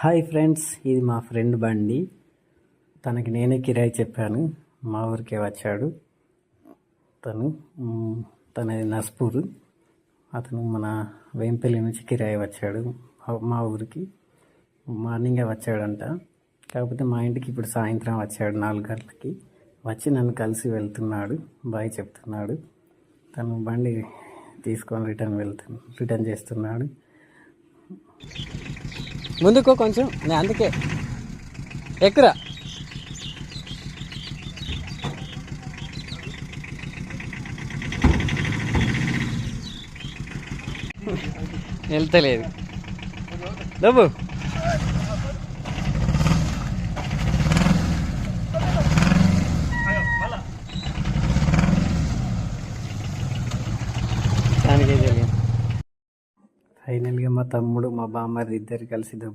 Hi friends, ఇది మా friend బండి. తనకి నేనే కిరాయి చెప్పాను. మా ఊరికే వచ్చాడు. తనది నస్పూరు. అతను మన వేంపల్లి నుంచి కిరాయి వచ్చాడు మా ఊరికి. మార్నింగే వచ్చాడంట. కాకపోతే మా ఇంటికి ఇప్పుడు సాయంత్రం వచ్చాడు 4 గంటలకి. వచ్చి నన్ను కలిసి వెళ్తున్నాడు. బాయ్ చెప్తున్నాడు. తను బండి తీసుకొని రిటర్న్ చేస్తున్నాడు. ముందుకో కొంచెం, నేను అందుకే ఎక్కురా. వెళ్తలేదు డబ్బు. ఫైనల్గా మా తమ్ముడు మా బామ్మది ఇద్దరు కలిసి